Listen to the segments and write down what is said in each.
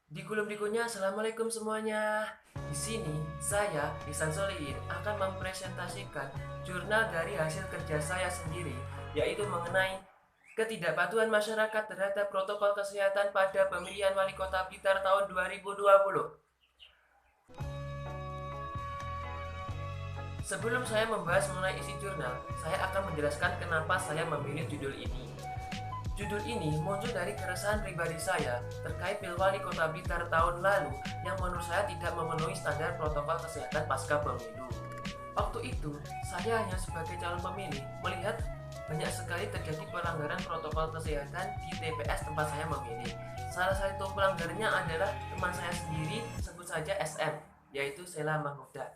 Di kolom berikutnya, Assalamualaikum semuanya. Di sini, saya, Ihsan Solihin, akan mempresentasikan jurnal dari hasil kerja saya sendiri, yaitu mengenai ketidakpatuhan masyarakat terhadap protokol kesehatan pada pemilihan wali kota Blitar tahun 2020. Sebelum saya membahas mengenai isi jurnal, saya akan menjelaskan kenapa saya memilih judul ini. Judul ini muncul dari keresahan pribadi saya terkait Pilwali Kota Blitar tahun lalu yang menurut saya tidak memenuhi standar protokol kesehatan pasca pemilu. Waktu itu, saya hanya sebagai calon pemilih melihat banyak sekali terjadi pelanggaran protokol kesehatan di TPS tempat saya memilih. Salah satu pelanggarnya adalah teman saya sendiri, sebut saja SM, yaitu Sela Mahmuda.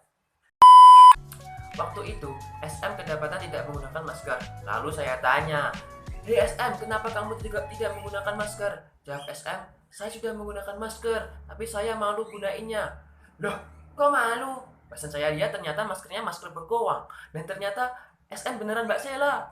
Waktu itu, SM kedapatan tidak menggunakan masker. Lalu saya tanya, "Hei SM, kenapa kamu tidak menggunakan masker?" Jawab SM, "Saya sudah menggunakan masker, tapi saya malu gunainnya." Loh, kok malu? Pas saya lihat ternyata maskernya masker bergoang. Dan ternyata SM beneran Mbak Sela.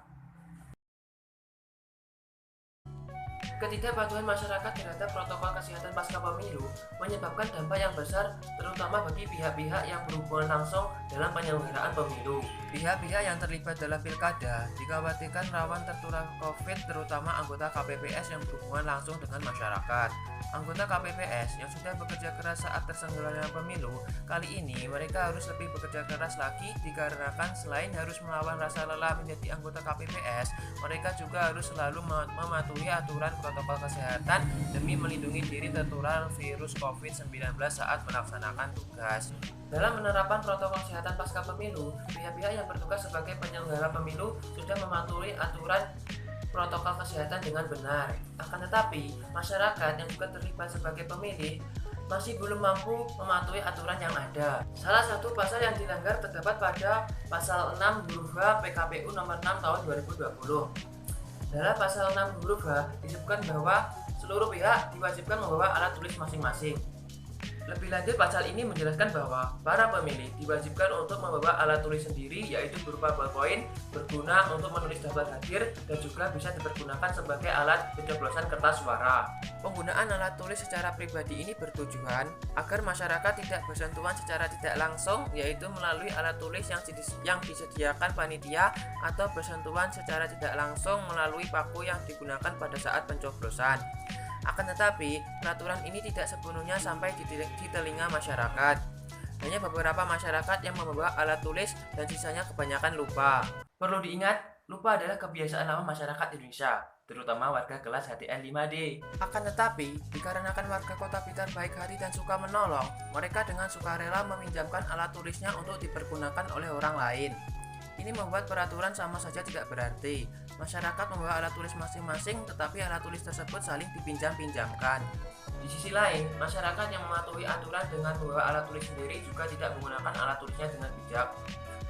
Ketidakpatuhan masyarakat terhadap protokol kesehatan pasca pemilu menyebabkan dampak yang besar terutama bagi pihak-pihak yang berhubungan langsung dalam penyelenggaraan pemilu. Pihak-pihak yang terlibat dalam pilkada dikhawatirkan rawan tertular COVID terutama anggota KPPS yang berhubungan langsung dengan masyarakat. Anggota KPPS yang sudah bekerja keras saat terselenggaranya pemilu, kali ini mereka harus lebih bekerja keras lagi dikarenakan selain harus melawan rasa lelah menjadi anggota KPPS, mereka juga harus selalu mematuhi aturan protokol kesehatan demi melindungi diri tertular virus COVID-19 saat melaksanakan tugas. Dalam penerapan protokol kesehatan pasca pemilu, pihak-pihak yang bertugas sebagai penyelenggara pemilu sudah mematuhi aturan protokol kesehatan dengan benar. Akan tetapi, masyarakat yang juga terlibat sebagai pemilih masih belum mampu mematuhi aturan yang ada. Salah satu pasal yang dilanggar terdapat pada pasal 6 huruf H PKPU nomor 6 tahun 2020. Dalam pasal 6 huruf H disebutkan bahwa seluruh pihak diwajibkan membawa alat tulis masing-masing. Lebih lanjut, pasal ini menjelaskan bahwa para pemilih diwajibkan untuk membawa alat tulis sendiri, yaitu berupa ballpoint berguna untuk menulis daftar hadir dan juga bisa dipergunakan sebagai alat pencoblosan kertas suara. Penggunaan alat tulis secara pribadi ini bertujuan agar masyarakat tidak bersentuhan secara tidak langsung, yaitu melalui alat tulis yang disediakan panitia atau bersentuhan secara tidak langsung melalui paku yang digunakan pada saat pencoblosan. Akan tetapi, peraturan ini tidak sepenuhnya sampai di telinga masyarakat. Hanya beberapa masyarakat yang membawa alat tulis dan sisanya kebanyakan lupa. Perlu diingat, lupa adalah kebiasaan lama masyarakat Indonesia, terutama warga kelas HTN 5D. Akan tetapi, dikarenakan warga kota Blitar baik hati dan suka menolong, mereka dengan sukarela meminjamkan alat tulisnya untuk dipergunakan oleh orang lain. Ini membuat peraturan sama saja tidak berarti. Masyarakat membawa alat tulis masing-masing, tetapi alat tulis tersebut saling dipinjam-pinjamkan. Di sisi lain, masyarakat yang mematuhi aturan dengan membawa alat tulis sendiri juga tidak menggunakan alat tulisnya dengan bijak.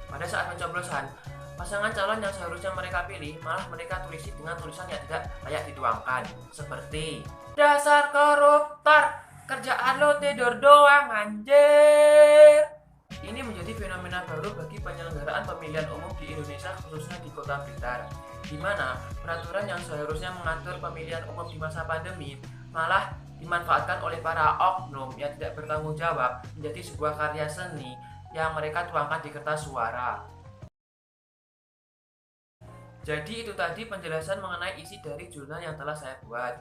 Pada saat pencoblosan, pasangan calon yang seharusnya mereka pilih malah mereka tulisi dengan tulisan yang tidak layak dituangkan, seperti "Dasar koruptor, kerjaan lo tidur doang anjir." Ini menjadi fenomena baru bagi penyelenggaraan pemilihan umum di Indonesia, khususnya di Kota Blitar, di mana peraturan yang seharusnya mengatur pemilihan umum di masa pandemi malah dimanfaatkan oleh para oknum yang tidak bertanggung jawab menjadi sebuah karya seni yang mereka tuangkan di kertas suara. Jadi itu tadi penjelasan mengenai isi dari jurnal yang telah saya buat.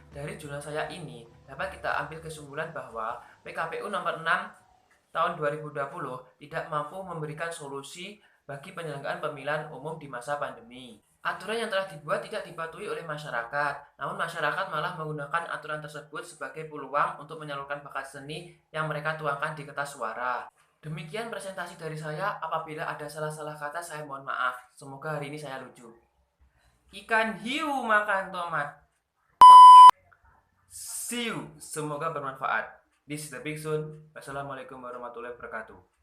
Dari jurnal saya ini dapat kita ambil kesimpulan bahwa PKPU nomor 6 tahun 2020 tidak mampu memberikan solusi bagi penyelenggaraan pemilihan umum di masa pandemi. Aturan yang telah dibuat tidak dipatuhi oleh masyarakat, namun masyarakat malah menggunakan aturan tersebut sebagai peluang untuk menyalurkan bakat seni yang mereka tuangkan di kertas suara. Demikian presentasi dari saya. Apabila ada salah-salah kata, saya mohon maaf. Semoga hari ini saya lucu. Ikan hiu makan tomat. See you. Semoga bermanfaat. This is the Big Sun. Wassalamualaikum warahmatullahi wabarakatuh.